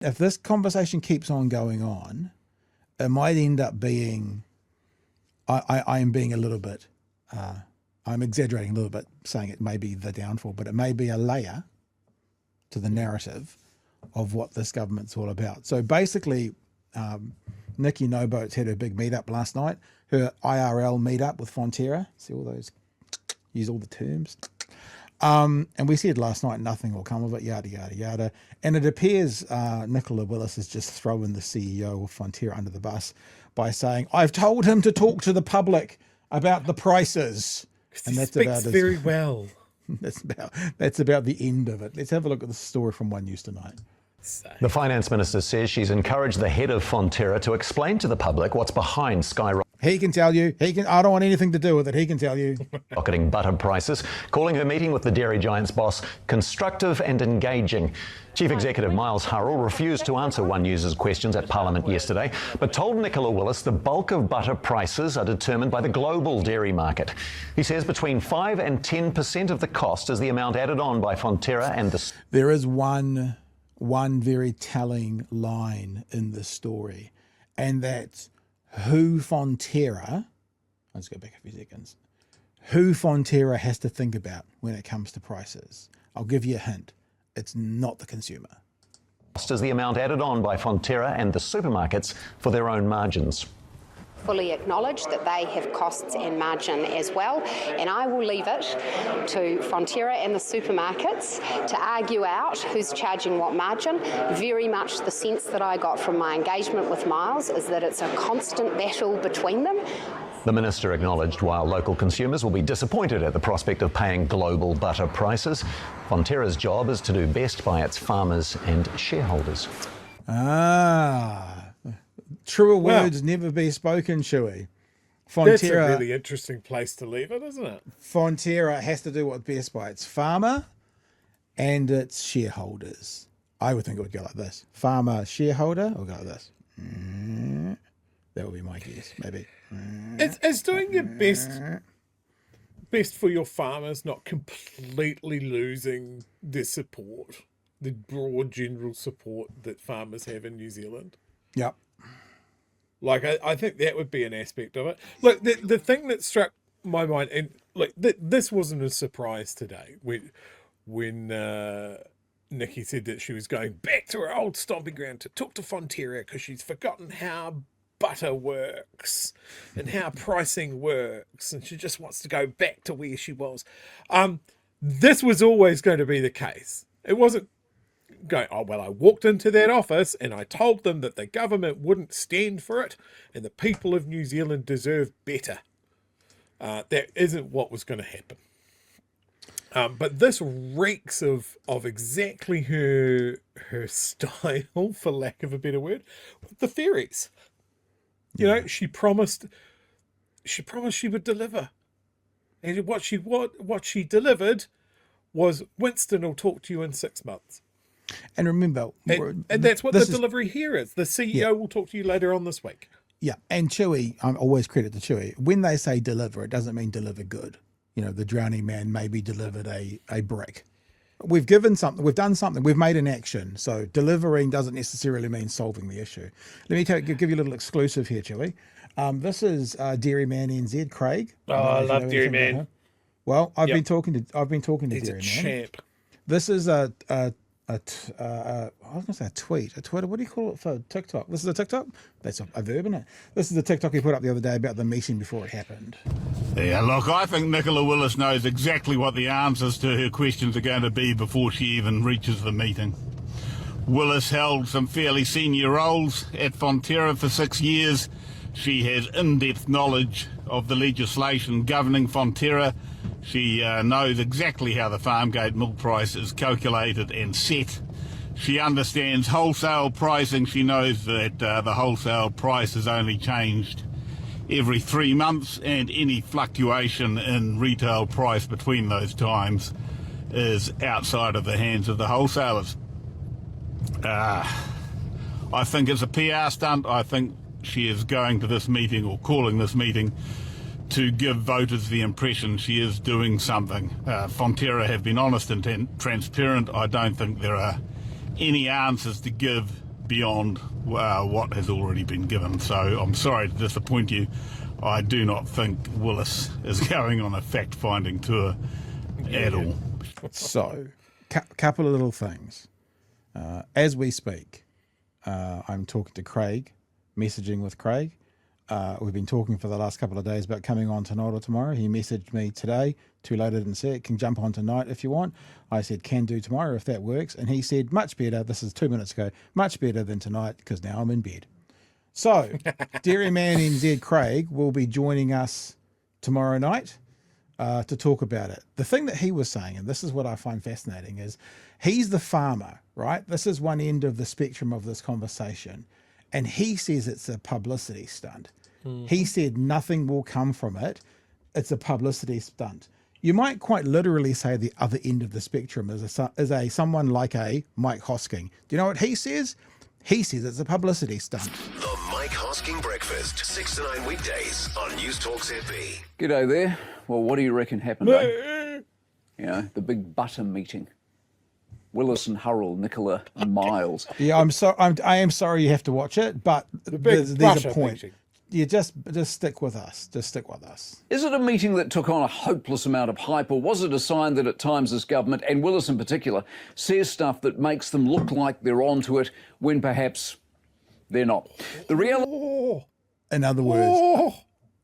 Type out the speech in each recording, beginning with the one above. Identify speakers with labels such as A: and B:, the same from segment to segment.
A: If this conversation keeps on going on, it might end up being, I am being a little bit, I'm exaggerating a little bit, saying it may be the downfall, but it may be a layer to the narrative of what this government's all about. So basically, Nikki Noboats had her big meetup last night, her IRL meetup with Fonterra. See all those, use all the terms. And we said last night, nothing will come of it, yada, yada, yada. And it appears Nicola Willis is just throwing the CEO of Fonterra under the bus by saying, I've told him to talk to the public about the prices.
B: And that's about very well.
A: That's about the end of it. Let's have a look at the story from One News tonight.
C: The finance minister says she's encouraged the head of Fonterra to explain to the public what's behind skyrocketing.
A: He can tell you. I don't want anything to do with it. He can tell you.
C: Rocketing butter prices, calling her meeting with the dairy giant's boss constructive and engaging. Chief Executive Miles Hurrell refused to answer One News's questions at Parliament yesterday, but told Nicola Willis the bulk of butter prices are determined by the global dairy market. He says between 5 and 10% of the cost is the amount added on by Fonterra and the...
A: There is one very telling line in this story, and that's who Fonterra, let's go back a few seconds, who Fonterra has to think about when it comes to prices. I'll give you a hint. It's not the consumer.
C: Cost is the amount added on by Fonterra and the supermarkets for their own margins.
D: Fully acknowledge that they have costs and margin as well, and I will leave it to Fonterra and the supermarkets to argue out who's charging what margin. Very much the sense that I got from my engagement with Miles is that it's a constant battle between them.
C: The minister acknowledged while local consumers will be disappointed at the prospect of paying global butter prices, Fonterra's job is to do best by its farmers and shareholders.
A: Truer words never be spoken, Chewie.
B: That's a really interesting place to leave it, isn't it?
A: Fonterra has to do what's best by its farmer and its shareholders. I would think it would go like this. Farmer, shareholder, or go like this. That would be my guess, maybe.
B: It's doing your best for your farmers, not completely losing their support, the broad general support that farmers have in New Zealand.
A: Yep.
B: Like, I think that would be an aspect of it. Look, the thing that struck my mind, and like this wasn't a surprise today when Nikki said that she was going back to her old stomping ground to talk to Fonterra because she's forgotten how butter works and how pricing works, and she just wants to go back to where she was. This was always going to be the case. It wasn't going, oh, well, I walked into that office and I told them that the government wouldn't stand for it and the people of New Zealand deserve better. That isn't what was going to happen. But this reeks of exactly her style, for lack of a better word, with the fairies. You know, she promised she would deliver. And what she delivered was Winston will talk to you in 6 months.
A: And remember...
B: And that's what the delivery here is. The CEO will talk to you later on this week.
A: Yeah, and Chewie, I'm always credit to Chewie. When they say deliver, it doesn't mean deliver good. You know, the drowning man maybe delivered a brick. We've given something, we've done something, we've made an action. So delivering doesn't necessarily mean solving the issue. Let me give you a little exclusive here, Chewie. This is Dairyman NZ, Craig.
B: Oh, I love Dairyman.
A: Well, I've been talking to Dairyman.
B: He's a champ.
A: This is I was going to say a tweet. A Twitter. What do you call it for TikTok? This is a TikTok? That's a verb, isn't it? This is the TikTok he put up the other day about the meeting before it happened.
E: Yeah, look, I think Nicola Willis knows exactly what the answers to her questions are going to be before she even reaches the meeting. Willis held some fairly senior roles at Fonterra for 6 years. She has in-depth knowledge of the legislation governing Fonterra. She knows exactly how the farmgate milk price is calculated and set. She understands wholesale pricing. She knows that the wholesale price is only changed every 3 months, and any fluctuation in retail price between those times is outside of the hands of the wholesalers. I think it's a PR stunt. I think she is going to this meeting, or calling this meeting, to give voters the impression she is doing something. Fonterra have been honest and transparent. I don't think there are any answers to give beyond what has already been given. So I'm sorry to disappoint you. I do not think Willis is going on a fact-finding tour at all.
A: So, couple of little things. As we speak, I'm talking to Craig, messaging with Craig. We've been talking for the last couple of days about coming on tonight or tomorrow. He messaged me today. Too late, I didn't see it. Can jump on tonight if you want. I said, can do tomorrow if that works. And he said, much better. This is 2 minutes ago. Much better than tonight because now I'm in bed. So, Dairyman NZ Craig will be joining us tomorrow night to talk about it. The thing that he was saying, and this is what I find fascinating, is he's the farmer, right? This is one end of the spectrum of this conversation. And he says it's a publicity stunt. He said nothing will come from it. It's a publicity stunt. You might quite literally say the other end of the spectrum is someone like a Mike Hosking. Do you know what he says? He says it's a publicity stunt.
F: The Mike Hosking Breakfast, 6 to 9 weekdays on News Talk ZB.
G: G'day there. Well, what do you reckon happened, eh? You know, the big butter meeting. Willis and Hurrell, Nicola and Miles.
A: Yeah, I am sorry you have to watch it, but there's a point.
B: Meeting.
A: Yeah, just stick with us. Just stick with us.
G: Is it a meeting that took on a hopeless amount of hype, or was it a sign that at times this government, and Willis in particular, says stuff that makes them look like they're onto it when perhaps they're not? The reality,
A: In other words,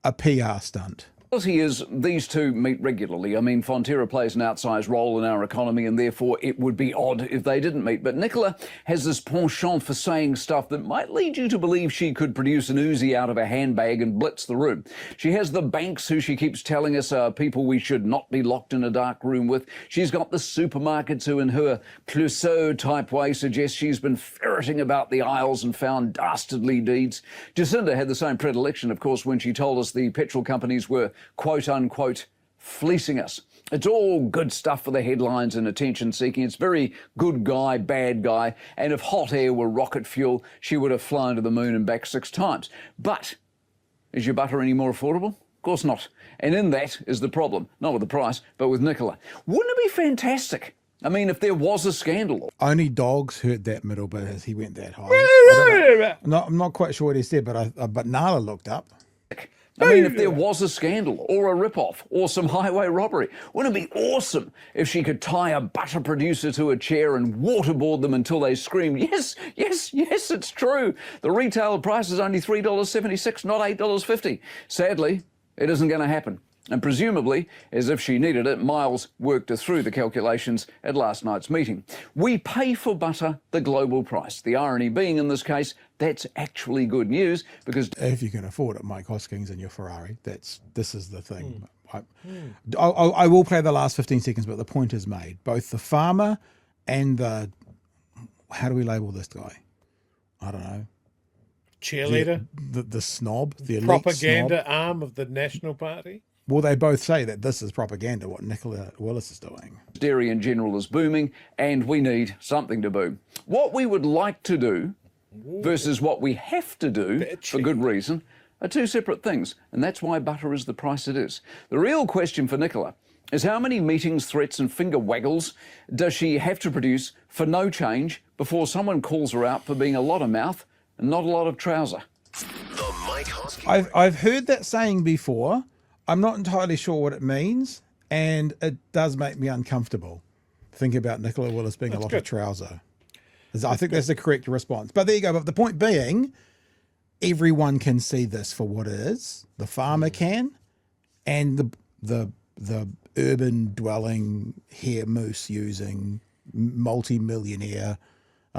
A: a PR stunt.
G: is these two meet regularly. I mean, Fonterra plays an outsized role in our economy, and therefore it would be odd if they didn't meet. But Nicola has this penchant for saying stuff that might lead you to believe she could produce an Uzi out of a handbag and blitz the room. She has the banks who she keeps telling us are people we should not be locked in a dark room with. She's got the supermarkets who in her Clouseau type way suggest she's been ferreting about the aisles and found dastardly deeds. Jacinda had the same predilection, of course, when she told us the petrol companies were quote unquote fleecing us. It's all good stuff for the headlines and attention seeking. It's very good guy, bad guy. And if hot air were rocket fuel, she would have flown to the moon and back 6 times. But is your butter any more affordable? Of course not. And in that is the problem. Not with the price, but with Nicola. Wouldn't it be fantastic? I mean, if there was a scandal.
A: Only dogs heard that middle bit as he went that high. I'm not quite sure what he said, but Nala looked up.
G: I mean, if there was a scandal or a rip-off or some highway robbery, wouldn't it be awesome if she could tie a butter producer to a chair and waterboard them until they screamed, yes, yes, yes, it's true. The retail price is only $3.76, not $8.50. Sadly, it isn't going to happen. And presumably, as if she needed it, Miles worked her through the calculations at last night's meeting. We pay for butter the global price. The irony being, in this case, that's actually good news because
A: If you can afford it, Mike Hosking's in your Ferrari. This is the thing. I will play the last 15 seconds, but the point is made. Both the farmer and how do we label this guy? I don't know.
B: Cheerleader,
A: The snob, the elite
B: propaganda
A: snob.
B: arm of the National Party.
A: Well, they both say that this is propaganda, what Nicola Willis is doing.
G: dairy in general is booming and we need something to boom. What we would like to do versus what we have to do for good reason are two separate things, and that's why butter is the price it is. The real question for Nicola is how many meetings, threats and finger waggles does she have to produce for no change before someone calls her out for being a lot of mouth and not a lot of trouser?
F: The Mike Hosking
A: I've heard that saying before. I'm not entirely sure what it means, and it does make me uncomfortable. Think about Nicola Willis being a lot of trouser. I think that's the correct response. But there you go. But the point being, everyone can see this for what it is. The farmer can, and the urban dwelling hair moose using multi-millionaire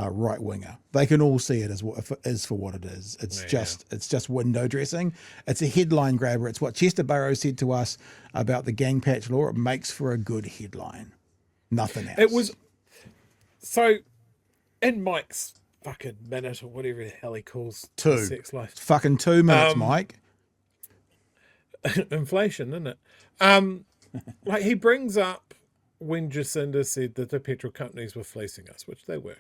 A: right winger. They can all see it as for what it is. It's just window dressing. It's a headline grabber. It's what Chester Burrows said to us about the gang patch law. It makes for a good headline. Nothing else.
B: It was so in Mike's fucking minute or whatever the hell he calls the sex life.
A: It's fucking 2 minutes, Mike.
B: Inflation, isn't it? Like he brings up when Jacinda said that the petrol companies were fleecing us, which they were.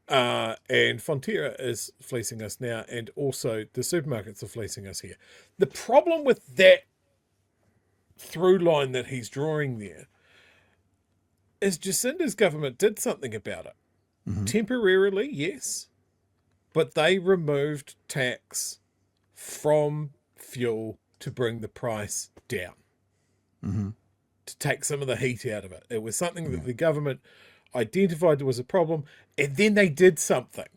B: And Fonterra is fleecing us now, and also the supermarkets are fleecing us here. The problem with that through line that he's drawing there is Jacinda's government did something about it. Temporarily, yes, but they removed tax from fuel to bring the price down, to take some of the heat out of it. It was something that the government identified there was a problem, and then they did something.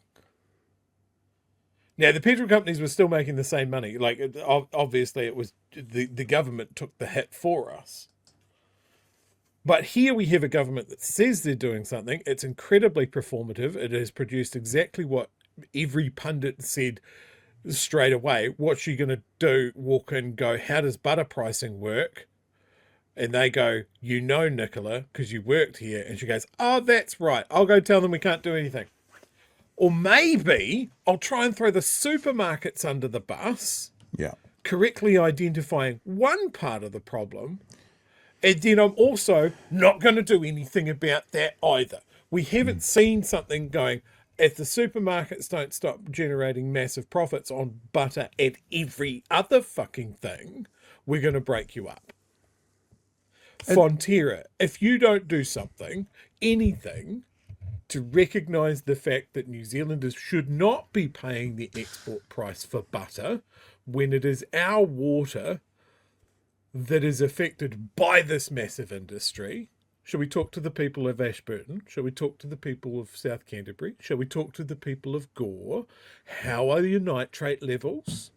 B: Now, the petrol companies were still making the same money. Like, obviously, it was the government took the hit for us. But here we have a government that says they're doing something. It's incredibly performative. It has produced exactly what every pundit said straight away. What's she going to do? Walk in, go, how does butter pricing work? And they go, you know, Nicola, because you worked here. And she goes, oh, that's right. I'll go tell them we can't do anything. Or maybe I'll try and throw the supermarkets under the bus, correctly identifying one part of the problem. And then I'm also not going to do anything about that either. We haven't seen something going, if the supermarkets don't stop generating massive profits on butter and every other fucking thing, we're going to break you up. Fonterra, if you don't do something, anything, to recognise the fact that New Zealanders should not be paying the export price for butter when it is our water that is affected by this massive industry. Shall we talk to the people of Ashburton? Shall we talk to the people of South Canterbury? Shall we talk to the people of Gore? How are your nitrate levels?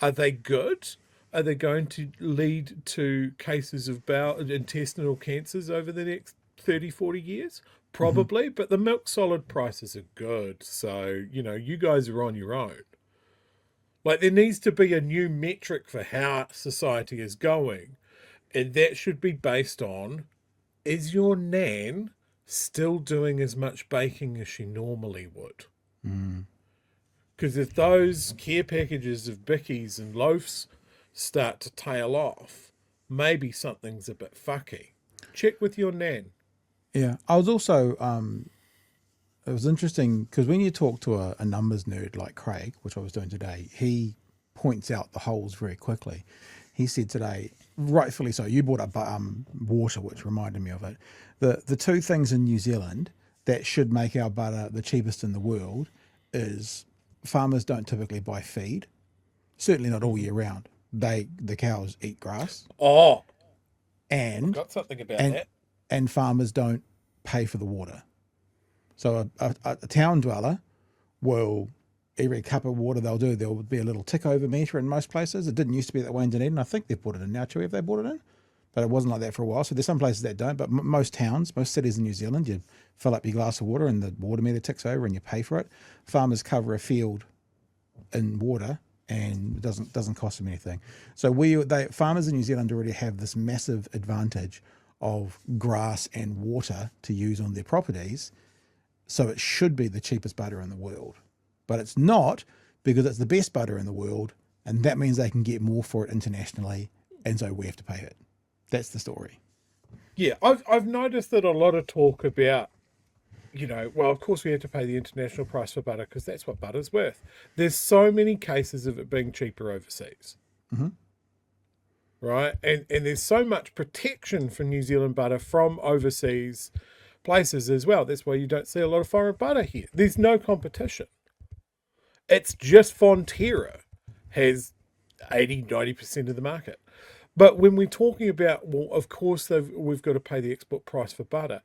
B: Are they good? Are they going to lead to cases of bowel and intestinal cancers over the next 30, 40 years? Probably, but the milk solid prices are good. So, you know, you guys are on your own. Like, there needs to be a new metric for how society is going. And that should be based on, is your nan still doing as much baking as she normally would? Because if those care packages of bickies and loaves start to tail off, maybe something's a bit fucky. Check with your nan.
A: Yeah, I was also, it was interesting because when you talk to a numbers nerd like Craig, which I was doing today, he points out the holes very quickly. He said today, rightfully so, you brought up water, which reminded me of it. The two things in New Zealand that should make our butter the cheapest in the world is farmers don't typically buy feed, certainly not all year round. The cows eat grass.
B: Oh,
A: and
B: I've got something about that.
A: And farmers don't pay for the water. So a town dweller will, every cup of water they'll do, there'll be a little tick over meter in most places. It didn't used to be that way in Dunedin. I think they've put it in now. Chewie, have they put it in? But it wasn't like that for a while. So there's some places that don't, but most towns, most cities in New Zealand, you fill up your glass of water and the water meter ticks over and you pay for it. Farmers cover a field in water and it doesn't cost them anything. So farmers in New Zealand already have this massive advantage of grass and water to use on their properties. So it should be the cheapest butter in the world. But it's not, because it's the best butter in the world, and that means they can get more for it internationally, and so we have to pay it. That's the story.
B: Yeah, I've noticed that a lot of talk about, you know, well, of course we have to pay the international price for butter because that's what butter's worth. There's so many cases of it being cheaper overseas. Right? And there's so much protection for New Zealand butter from overseas places as well. That's why you don't see a lot of foreign butter here. There's no competition. It's just Fonterra has 80, 90% of the market. But when we're talking about, well, of course we've got to pay the export price for butter,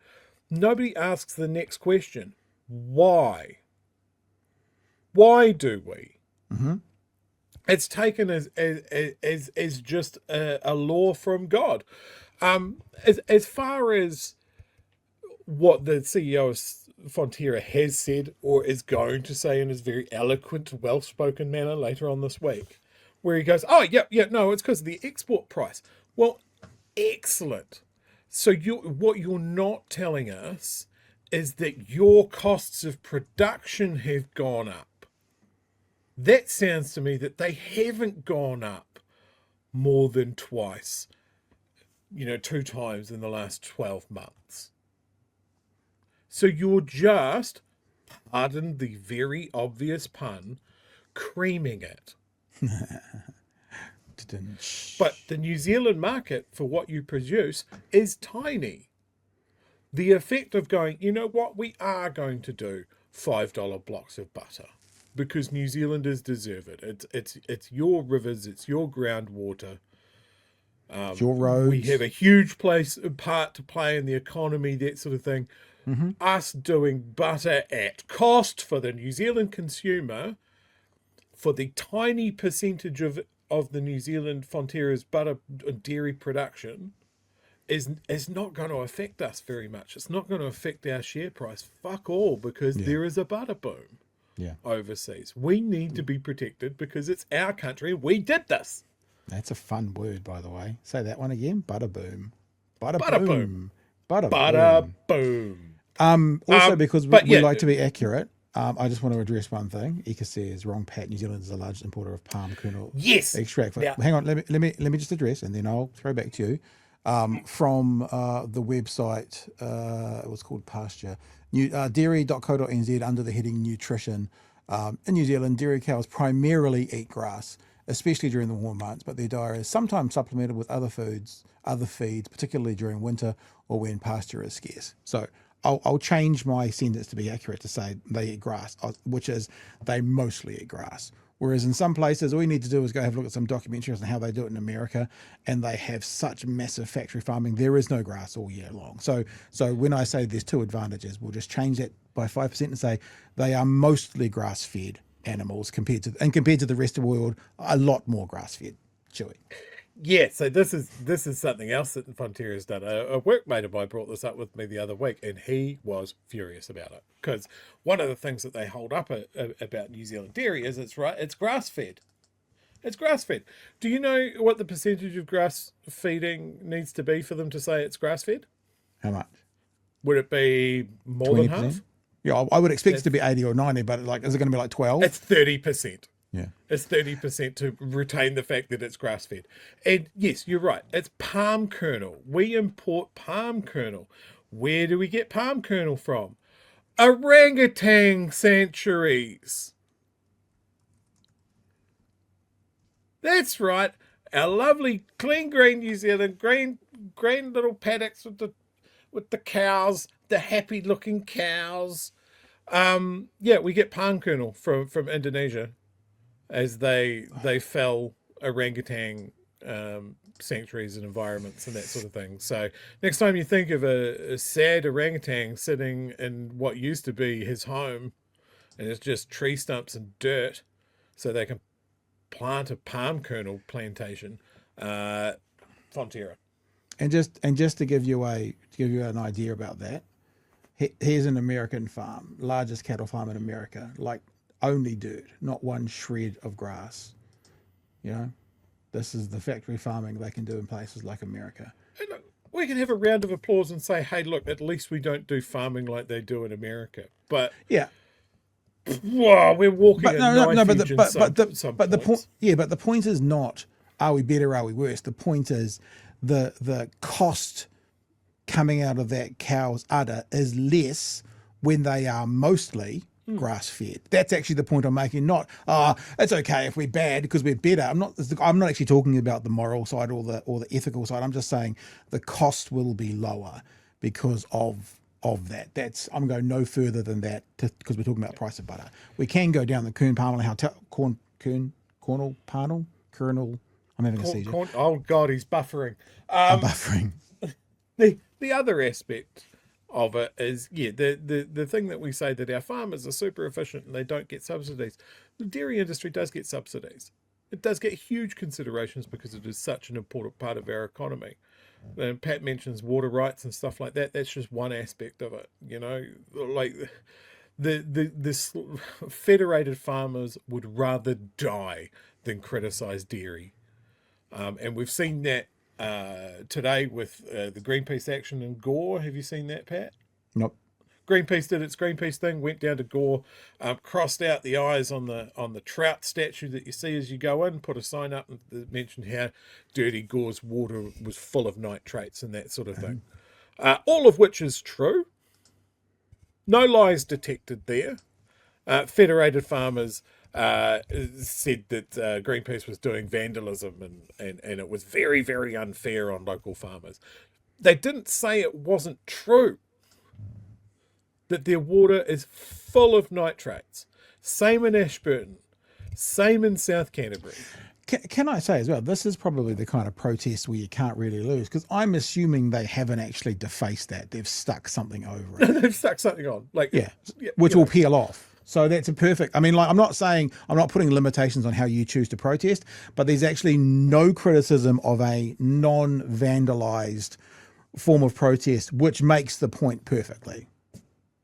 B: nobody asks the next question. Why? Why do we? It's taken as just a law from God. As far as what the CEO of Fonterra has said or is going to say in his very eloquent, well-spoken manner later on this week, where he goes, oh, no, it's because of the export price. Well, excellent. So what you're not telling us is that your costs of production have gone up. That sounds to me that they haven't gone up more than twice, 2 times in the last 12 months. So you're just, pardon the very obvious pun, creaming it. But the New Zealand market for what you produce is tiny. The effect of going, you know what, we are going to do $5 blocks of butter. because New Zealanders deserve it. It's your rivers, it's your groundwater.
A: It's your roads.
B: We have a huge part to play in the economy, that sort of thing. Us doing butter at cost for the New Zealand consumer, for the tiny percentage of the New Zealand Fonterra's butter and dairy production, is not going to affect us very much. It's not going to affect our share price. Fuck all, because there is a butter boom overseas. We need to be protected because it's our country. We did this.
A: That's a fun word, by the way. Say that one again. Butter boom. Butter
B: Butter
A: boom.
B: boom.
A: Butter
B: Butter
A: boom.
B: boom.
A: Also, because
B: but
A: we
B: yeah.
A: like to be accurate, I just want to address one thing. Ika says, wrong, Pat. New Zealand is the largest importer of palm kernel extract.
B: Yeah.
A: Hang on, let me just address, and then I'll throw back to you. From the website, it was called Pasture, dairy.co.nz, under the heading Nutrition. In New Zealand, dairy cows primarily eat grass, especially during the warm months, but their diet is sometimes supplemented with other feeds, particularly during winter or when pasture is scarce. So I'll change my sentence to be accurate to say they eat grass, which is they mostly eat grass. Whereas in some places, all you need to do is go have a look at some documentaries on how they do it in America, and they have such massive factory farming. There is no grass all year long. So when I say there's two advantages, we'll just change that by 5% and say they are mostly grass-fed animals compared to the rest of the world, a lot more grass-fed. Chewie.
B: Yeah, so this is something else that Fonterra's done. A workmate of mine brought this up with me the other week, and he was furious about it, because one of the things that they hold up about New Zealand dairy is it's grass-fed. It's grass-fed. Do you know what the percentage of grass feeding needs to be for them to say it's grass-fed?
A: How much?
B: Would it be more
A: 20%?
B: than half?
A: Yeah, I would expect it to be 80 or 90, but is it going to be like 12?
B: It's 30%.
A: Yeah.
B: It's 30% to retain the fact that it's grass-fed. And yes, you're right. It's palm kernel. We import palm kernel. Where do we get palm kernel from? Orangutan sanctuaries. That's right. Our lovely clean green New Zealand, green little paddocks with the cows, the happy looking cows. We get palm kernel from Indonesia, as they fell orangutan sanctuaries and environments and that sort of thing. So next time you think of a sad orangutan sitting in what used to be his home, and it's just tree stumps and dirt, so they can plant a palm kernel plantation, Fonterra.
A: And just to give you an idea about that, here's an American farm, largest cattle farm in America, like only dirt, not one shred of grass. You know, this is the factory farming they can do in places like America.
B: And look, we can have a round of applause and say, hey, look, at least we don't do farming like they do in America. But
A: yeah,
B: wow, we're walking a knife edge in some
A: but the
B: points.
A: point, but the point is not are we better, are we worse? The point is the cost coming out of that cow's udder is less when they are mostly grass-fed. That's actually the point I'm making. Not it's okay if we're bad because we're better. I'm not actually talking about the moral side or the ethical side. I'm just saying the cost will be lower because of that. I'm going no further than that because we're talking about the price of butter. We can go down the kernel. I'm having a seizure.
B: Oh God, he's buffering.
A: I'm buffering.
B: The other aspect of it is, the thing that we say that our farmers are super efficient and they don't get subsidies. The dairy industry does get subsidies. It does get huge considerations because it is such an important part of our economy. And Pat mentions water rights and stuff like that. That's just one aspect of it. You know, like the federated farmers would rather die than criticize dairy. And we've seen that today with the Greenpeace action in Gore. Have you seen that, Pat?
A: Nope.
B: Greenpeace did its Greenpeace thing, went down to Gore, crossed out the eyes on the trout statue that you see as you go in, put a sign up that mentioned how dirty Gore's water was full of nitrates and that sort of thing. All of which is true. No lies detected there. Federated farmers said that Greenpeace was doing vandalism and it was very, very unfair on local farmers. They didn't say it wasn't true, that their water is full of nitrates. Same in Ashburton. Same in South Canterbury.
A: Can I say as well, this is probably the kind of protest where you can't really lose, because I'm assuming they haven't actually defaced that. They've stuck something over it.
B: They've stuck something on. Like,
A: Yeah, which
B: you
A: will
B: know.
A: peel off. So that's a perfect, I mean, like, I'm not putting limitations on how you choose to protest, but there's actually no criticism of a non-vandalized form of protest, which makes the point perfectly.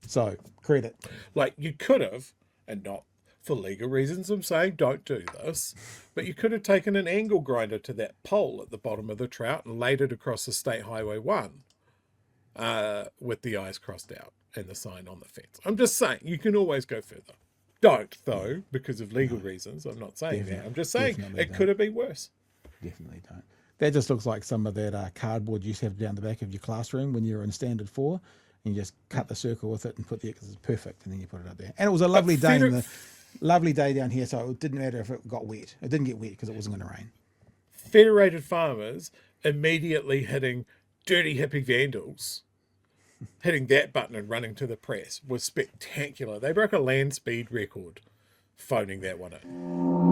A: So, credit.
B: Like, you could have, and not for legal reasons, I'm saying don't do this, but you could have taken an angle grinder to that pole at the bottom of the Trout and laid it across the State Highway 1 with the eyes crossed out and the sign on the fence. I'm just saying, you can always go further. Don't, though, because of legal reasons. I'm not saying that. I'm just saying it could have been worse.
A: Definitely don't. That just looks like some of that cardboard you used to have down the back of your classroom when you were in Standard 4. And you just cut the circle with it and put because it's perfect, and then you put it up there. And it was a lovely day. Lovely day down here, so it didn't matter if it got wet. It didn't get wet because it wasn't going to rain.
B: Federated Farmers immediately hitting dirty hippie vandals, hitting that button and running to the press was spectacular. They broke a land speed record phoning that one in.